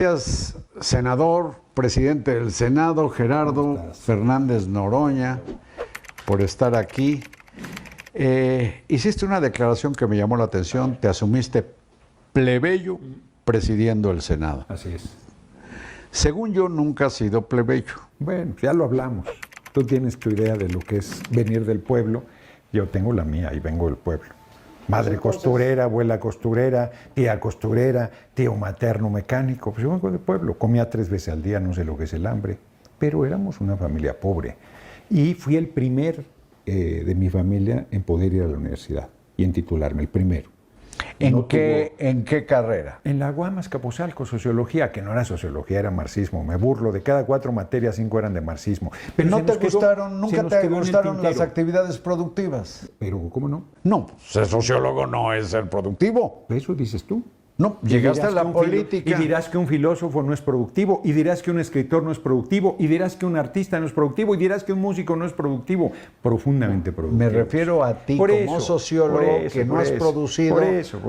Gracias, senador, presidente del Senado, Gerardo Fernández Noroña, por estar aquí. Hiciste una declaración que me llamó la atención, te asumiste plebeyo presidiendo el Senado. Así es. Según yo, nunca has sido plebeyo. Bueno, ya lo hablamos. Tú tienes tu idea de lo que es venir del pueblo, yo tengo la mía y vengo del pueblo. Madre costurera, abuela costurera, tía costurera, tío materno mecánico. Pues yo vengo del pueblo, comía 3 veces al día, no sé lo que es el hambre, pero éramos una familia pobre. Y fui el primer de mi familia en poder ir a la universidad y en titularme, el primero. ¿En qué carrera? En la UAM Azcapotzalco, sociología, que no era sociología, era marxismo. Me burlo, de cada 4 materias, 5 eran de marxismo. Pero ¿no te gustaron, nunca te gustaron las actividades productivas? Pero, ¿cómo no? No, ser sociólogo no es ser productivo. Eso dices tú. No, llegaste a la política. Y dirás que un filósofo no es productivo, y dirás que un escritor no es productivo, y dirás que un artista no es productivo, y dirás que un músico no es productivo. Profundamente productivo. Me refiero a ti como sociólogo que no has producido. Por eso.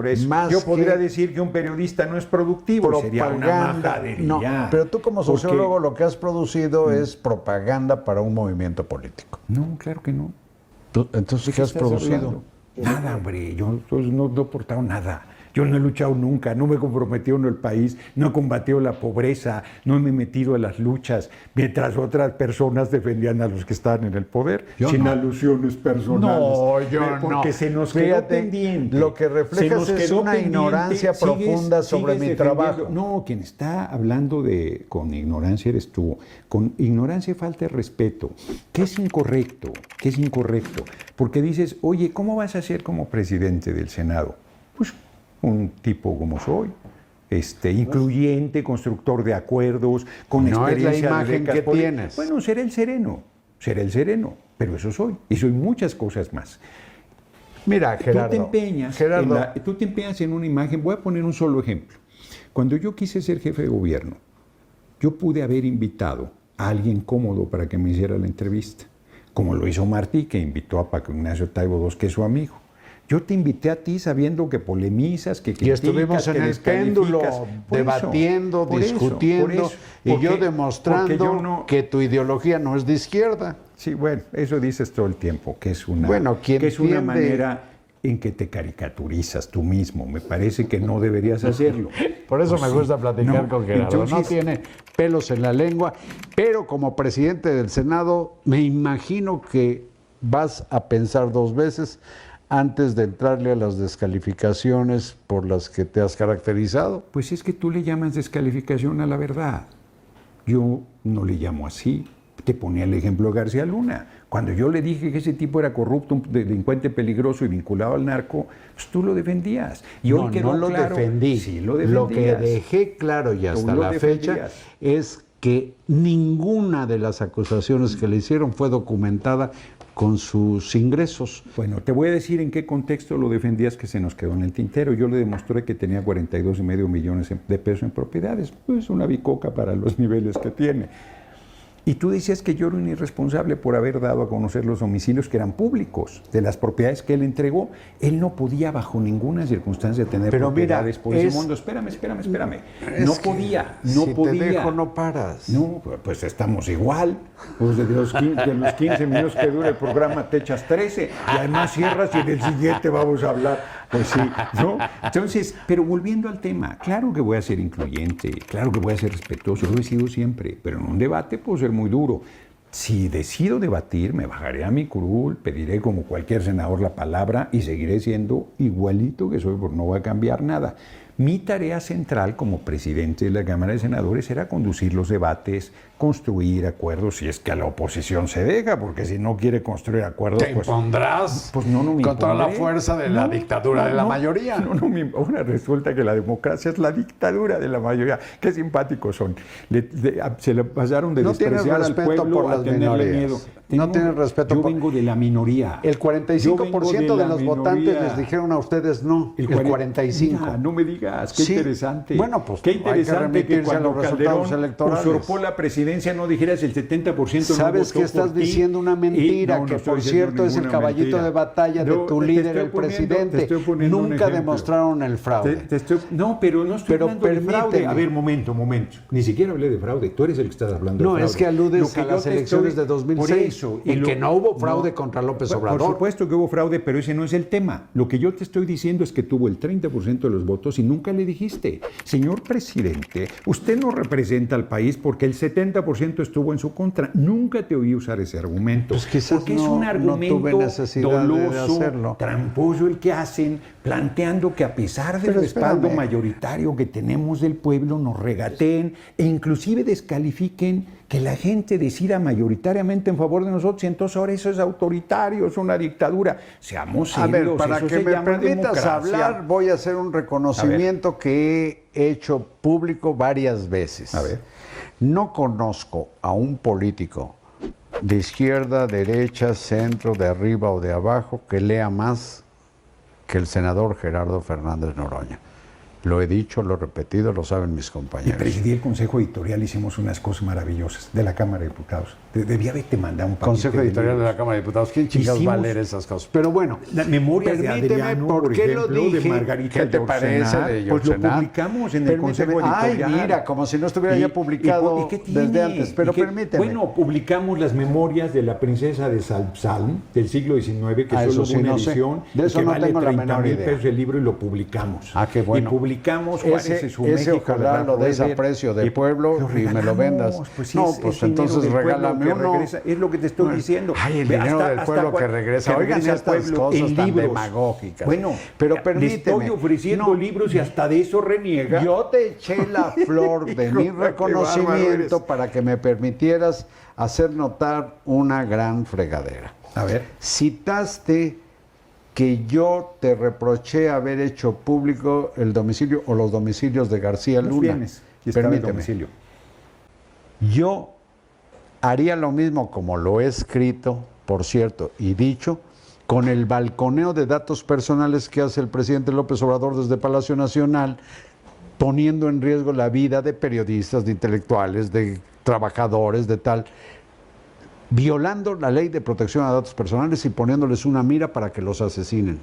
Yo podría decir que un periodista no es productivo, sería una majadería. No, pero tú como sociólogo lo que has producido es propaganda para un movimiento político. No, claro que no. Entonces, ¿qué has producido? Nada, hombre, yo no he aportado nada. Yo no he luchado nunca, no me he comprometido en el país, no he combatido la pobreza, no me he metido en las luchas, mientras otras personas defendían a los que estaban en el poder, sin alusiones personales. No, yo no. Porque se nos quedó pendiente. Lo que reflejas es una ignorancia profunda sobre mi trabajo. No, quien está hablando con ignorancia eres tú. Con ignorancia y falta de respeto. ¿Qué es incorrecto? ¿Qué es incorrecto? Porque dices, oye, ¿cómo vas a ser como presidente del Senado? Pues un tipo como soy, incluyente, constructor de acuerdos, con experiencia. No es la imagen que tienes. Bueno, seré el sereno, pero eso soy, y soy muchas cosas más. Mira, Gerardo. Tú te empeñas en una imagen, voy a poner un solo ejemplo. Cuando yo quise ser jefe de gobierno, yo pude haber invitado a alguien cómodo para que me hiciera la entrevista, como lo hizo Martí, que invitó a Paco Ignacio Taibo II, que es su amigo. Yo te invité a ti sabiendo que polemizas, que criticas, y estuvimos en el péndulo, debatiendo, discutiendo, y yo demostrando que tu ideología no es de izquierda. Sí, bueno, eso dices todo el tiempo, que es una, una manera en que te caricaturizas tú mismo. Me parece que no deberías hacerlo. Por eso me gusta platicar con Gerardo. No tiene pelos en la lengua, pero como presidente del Senado me imagino que vas a pensar 2 veces antes de entrarle a las descalificaciones por las que te has caracterizado. Pues es que tú le llamas descalificación a la verdad. Yo no le llamo así. Te ponía el ejemplo de García Luna. Cuando yo le dije que ese tipo era corrupto, un delincuente peligroso y vinculado al narco, pues tú lo defendías. Y hoy no lo defendí. Sí, lo defendías. Lo que dejé claro y hasta la fecha es que ninguna de las acusaciones que le hicieron fue documentada con sus ingresos. Bueno, te voy a decir en qué contexto lo defendías, que se nos quedó en el tintero. Yo le demostré que tenía 42,5 millones de pesos en propiedades. Pues una bicoca para los niveles que tiene. Y tú decías que yo era un irresponsable por haber dado a conocer los domicilios que eran públicos, de las propiedades que él entregó. Él no podía bajo ninguna circunstancia tener propiedades por ese mundo. Espérame. No podía. Si te dejo, no paras. No, pues estamos igual. Pues de los 15 minutos que dura el programa te echas 13 y además cierras y en el siguiente vamos a hablar. Pues sí, ¿no? Entonces, pero volviendo al tema, claro que voy a ser incluyente, claro que voy a ser respetuoso, lo he sido siempre, pero en un debate puedo ser muy duro. Si decido debatir, me bajaré a mi curul, pediré como cualquier senador la palabra y seguiré siendo igualito que soy, porque no voy a cambiar nada. Mi tarea central como presidente de la Cámara de Senadores era conducir los debates, construir acuerdos, si es que a la oposición se deja, porque si no quiere construir acuerdos... ¿Te impondrás? Pues no me con toda la fuerza de la dictadura de la mayoría. Ahora resulta que la democracia es la dictadura de la mayoría. Qué simpáticos son. Se le pasaron de despreciar al pueblo a tenerle miedo. No tienen respeto. Yo vengo de la minoría. El 45% de los votantes les dijeron a ustedes no. El 45%. Mira, no me digas. veras, qué Sí. interesante. Bueno, pues, qué hay que interesante que remitirse a cuando los resultados Calderón electorales. usurpó la presidencia no dijeras el 70% no Sabes votó que estás por ti. diciendo una mentira, No que estoy por diciendo cierto es el ninguna caballito mentira. de batalla de No, tu te líder, estoy el poniendo- te presidente. estoy poniendo un Nunca ejemplo. demostraron el fraude. No, pero no estoy Pero hablando de fraude. permíteme. A ver, momento. Ni siquiera hablé de fraude. Tú eres el que estás hablando No, de fraude. es que aludes Lo que a yo las te elecciones estoy- de 2006 por eso, y que no hubo fraude contra López Obrador. Por supuesto que hubo fraude, pero ese no es el tema. Lo que yo te estoy diciendo es que tuvo el 30% de los votos y nunca le dijiste, señor presidente, usted no representa al país porque el 70% estuvo en su contra. Nunca te oí usar ese argumento. Pues quizás porque es no- un no argumento tuve necesidad de doloso, hacerlo. tramposo el que hacen, planteando que a pesar del Pero respaldo espérame. mayoritario que tenemos del pueblo, nos regateen e inclusive descalifiquen que la gente decida mayoritariamente en favor de nosotros y entonces ahora eso es autoritario, es una dictadura. Seamos A serios, ver, para eso que se me llama permitas democracia. hablar, voy a hacer un reconocimiento que he hecho público varias veces. A ver. No conozco a un político de izquierda, derecha, centro, de arriba o de abajo que lea más que el senador Gerardo Fernández Noroña. Lo he dicho, lo he repetido, lo saben mis Y compañeros. presidí el Consejo Editorial, hicimos unas cosas maravillosas de la Cámara de Diputados. Debía haberte mandado un paquete Consejo Editorial de libros. la Cámara de Diputados. ¿Quién chingados va a Hicimos- leer esas cosas? Pero bueno, Las memorias de permíteme, Adriano, ¿por qué ejemplo, lo dije? de Margarita ¿Qué te parece Yourcenar? de Pues lo Yourcenar? publicamos en el Permíteme. Consejo Editorial. Ay, mira, como si no estuviera ya publicado ¿y qué desde tiene? antes. Pero ¿Y qué? permíteme. Bueno, publicamos las memorias de la princesa de Salm del siglo XIX, que Ah, solo eso sí, hubo una no sé. edición, De eso que no vale tengo la 30 menor mil idea. pesos el libro y lo publicamos. Ah, qué bueno. Y publicamos Juárez Ese, es su ese México, ojalá de lo des a Weber, precio de pueblo y me lo regalamos, vendas. Pues sí, No, es pues dinero entonces del pueblo regálame que uno. regresa, es lo que te estoy diciendo. Ay, el Ve, dinero del pueblo que cua- regresa. Oigan regresa al estas pueblo cosas en tan libros. demagógicas. Bueno, pero le permíteme. estoy ofreciendo No. libros y hasta de eso reniega. Yo te eché la flor de mi Hijo, qué bárbaro reconocimiento eres. para que me permitieras hacer notar una gran fregadera. A ver. Citaste que yo te reproché haber hecho público el domicilio o los domicilios de García Los Luna. bienes y estaba el Permíteme. domicilio. Yo haría lo mismo como lo he escrito, por cierto, y dicho, con el balconeo de datos personales que hace el presidente López Obrador desde Palacio Nacional, poniendo en riesgo la vida de periodistas, de intelectuales, de trabajadores, de tal, violando la ley de protección a datos personales y poniéndoles una mira para que los asesinen.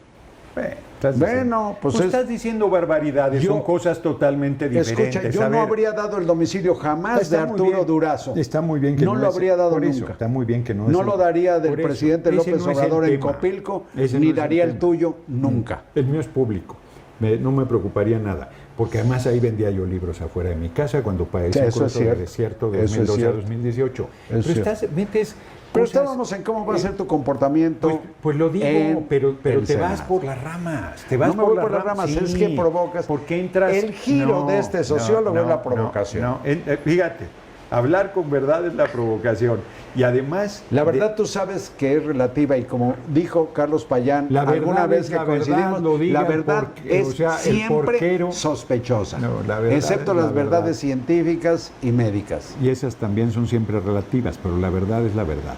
Bueno, pues es- estás diciendo barbaridades, Yo- son cosas totalmente diferentes. Escucha, yo A no ver, habría dado el domicilio jamás está de muy Arturo bien. Durazo. Está muy bien que no no lo es- habría dado por eso, nunca. está muy bien que no No es lo el- daría del por eso, presidente ese López no es el Obrador en tema. Copilco, Ese ni no es daría el tema. tuyo nunca. El mío es público. No me preocuparía nada, porque además ahí vendía yo libros afuera de mi casa cuando padecí Sí, un eso es corto de cierto. desierto de Eso es 2012 a cierto. 2018. Es Pero cierto. metes Pero cosas- estábamos en cómo va a ser tu comportamiento. Pues lo digo, en pero el te vas Senado. por las ramas. Te vas No me voy por las ramas, es que provocas. Porque entras. El giro de este sociólogo es la provocación. Fíjate, hablar con verdad es la provocación. Y además. La verdad tú sabes que es relativa y como dijo Carlos Payán La verdad alguna vez es que la verdad, coincidimos, lo diga la verdad porque, es o sea, el siempre porquero- sospechosa, No, la verdad excepto es las la verdades verdad. científicas y médicas. Y esas también son siempre relativas, pero la verdad es la verdad.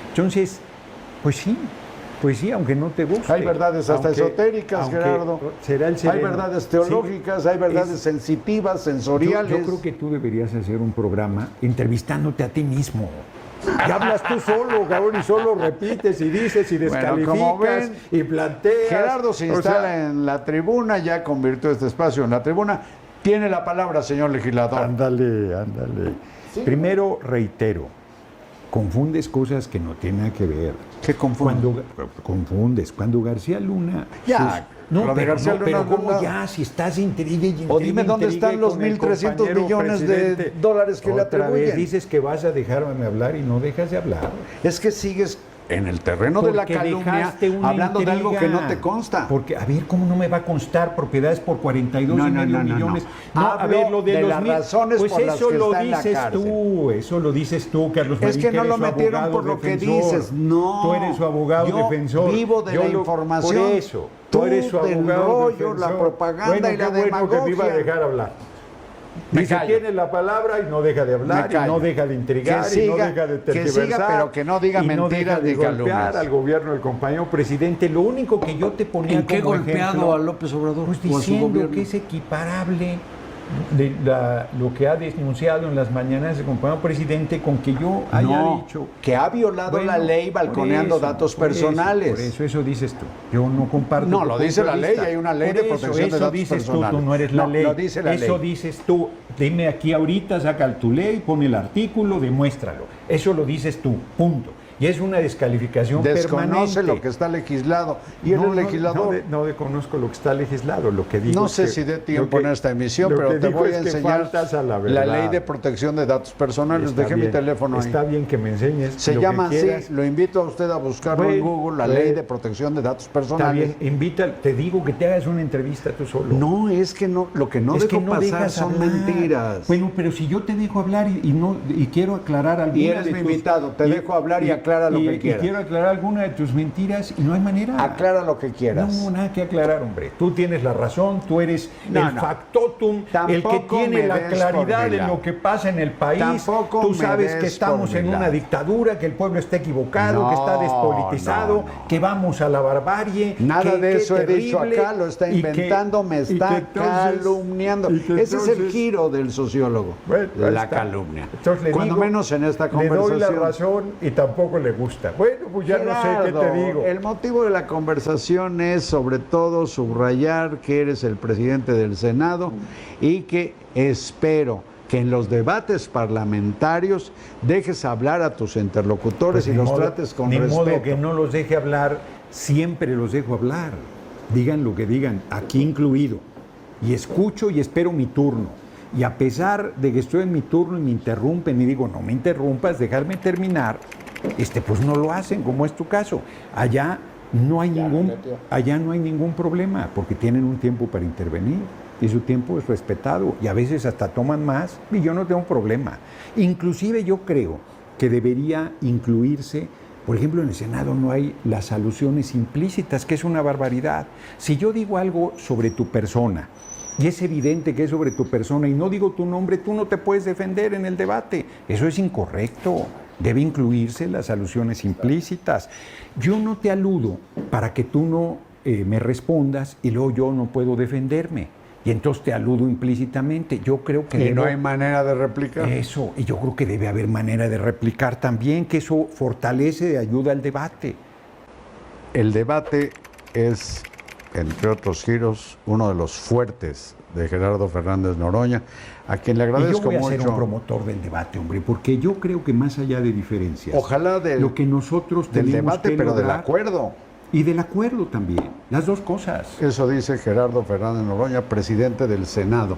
Entonces, pues sí, aunque no te guste. Hay verdades hasta Aunque- esotéricas, aunque Gerardo. será el Hay sereno. verdades Sí, teológicas, hay verdades es- sensitivas, sensoriales. Yo creo que tú deberías hacer un programa entrevistándote a ti mismo. Y hablas tú solo, cabrón, y solo repites y dices y Bueno, descalificas como ven, y planteas. Gerardo se O instala sea, en la tribuna, ya convirtió este espacio en la tribuna. Tiene la palabra, señor legislador. Ándale. Primero, reitero, confundes cosas que no tienen nada que ver. ¿Qué confundo? Cuando García Luna... Ya, no, lo de pero, García no, Luna pero ¿cómo no- ya? Si estás intrigue y O intrigue, dime dónde intrigue están los con el 1.300 compañero millones de presidente. dólares que le Otra atribuyen. vez dices que vas a dejarme hablar y no dejas de hablar. Es que sigues en el terreno de la Porque calumnia dejaste una hablando de algo que intriga. no te consta. Porque, a ver, ¿cómo no me va a constar propiedades por 42,5 millones? no. a ver, lo de Hablo de los las mil- razones pues por las eso que lo está en la dices cárcel. tú, eso lo dices tú, Carlos Es Marín, que no eres lo su metieron abogado por lo que defensor. dices, no. Tú eres su abogado Yo defensor. vivo de la información. Por eso, Tú tú eres su del abogado rollo, defensor. la propaganda Bueno, y la qué bueno que me iba a demagogia. dejar hablar. Me Dice, callo. tiene la palabra y no deja de hablar, y no deja de intrigar, Que y no siga, deja de que tergiversar. siga, pero que no diga y no mentiras deja de ni golpear calumnias. al gobierno del compañero presidente. Lo único que yo te ponía ¿En qué como golpeado ejemplo, a López Obrador pues o a su diciendo gobierno? que es equiparable lo que ha denunciado en las mañanas el compañero presidente con que yo haya dicho que ha violado bueno, la ley balconeando por eso, datos por eso, personales. Por eso dices tú. Yo no comparto. No, tu lo punto dice de la ley, vista. hay una ley Por de protección de eso datos dices personales. tú no eres la No, ley. lo dice la eso ley. dices tú. Dime aquí ahorita, saca tu ley, pon el artículo, demuéstralo. Eso lo dices tú, punto. Y es una descalificación Desconoce permanente. lo que está legislado. Y él es legislador. No desconozco lo que está legislado. Lo que digo No es sé que- si dé lo tiempo que- en esta emisión, lo pero que te digo voy es a que enseñar faltas a la la verdad. ley de protección de datos personales. Está Deje mi bien, teléfono ahí. Está bien que me enseñes. Se lo llama que así, quieras. lo invito a usted a buscarlo en Google, la ley de protección de datos Está personales. bien, invita, te digo que te hagas una entrevista tú solo. No, es que no, lo que no es dejo que no pasar dejas son hablar. mentiras. Bueno, pero si yo te dejo hablar y quiero aclarar alguna Y eres de mi tus- invitado, te dejo hablar y aclara lo que Y quieras. quiero aclarar alguna de tus mentiras y no hay manera. Aclara lo que quieras. No, nada que aclarar, hombre. Tú tienes la razón, tú eres No, el no. factotum, el que Tampoco tiene me la des claridad por de velado. lo que pasa en el país. Tampoco Tú me sabes des que estamos por en una velado. dictadura, que el pueblo está equivocado, No, que está despolitizado, no. que vamos a la barbarie. Nada de qué eso he dicho terrible, acá, lo está y que- inventando, me y que está entonces- calumniando. y que Ese es el entonces- giro del sociólogo, Bueno, ahí la está. calumnia. Entonces le Cuando digo, menos en esta le doy conversación. la razón y tampoco le gusta. Bueno, pues ya no sé qué te Gerardo, digo. el motivo de la conversación es sobre todo subrayar que eres el presidente del Senado y que espero que en los debates parlamentarios dejes hablar a tus interlocutores Pues y ni los modo- trates con ni respeto. modo que no los deje hablar, siempre los dejo hablar. Digan lo que digan, aquí incluido. Y escucho y espero mi turno. Y a pesar de que estoy en mi turno y me interrumpen y digo, no me interrumpas, dejarme terminar, pues no lo hacen, como es tu caso. Allá no hay ningún problema, porque tienen un tiempo para intervenir. Y su tiempo es respetado. Y a veces hasta toman más, y yo no tengo problema. Inclusive yo creo que debería incluirse, por ejemplo, en el Senado no hay las alusiones implícitas, que es una barbaridad. Si yo digo algo sobre tu persona, y es evidente que es sobre tu persona, y no digo tu nombre, tú no te puedes defender en el debate. Eso es incorrecto. Debe incluirse las alusiones implícitas. Yo no te aludo para que tú no me respondas y luego yo no puedo defenderme. Y entonces te aludo implícitamente. Yo creo que Y no hay manera de replicar. eso, y yo creo que debe haber manera de replicar también, que eso fortalece y ayuda al debate. El debate es, entre otros giros, uno de los fuertes de Gerardo Fernández Noroña, a quien le Y yo agradezco voy a ser un mucho. promotor del debate, hombre, porque yo creo que más allá de diferencias, Ojalá lo que nosotros del tenemos debate, que pero del lograr- acuerdo. Y del acuerdo también, las dos cosas. Eso dice Gerardo Fernández Noroña, presidente del Senado.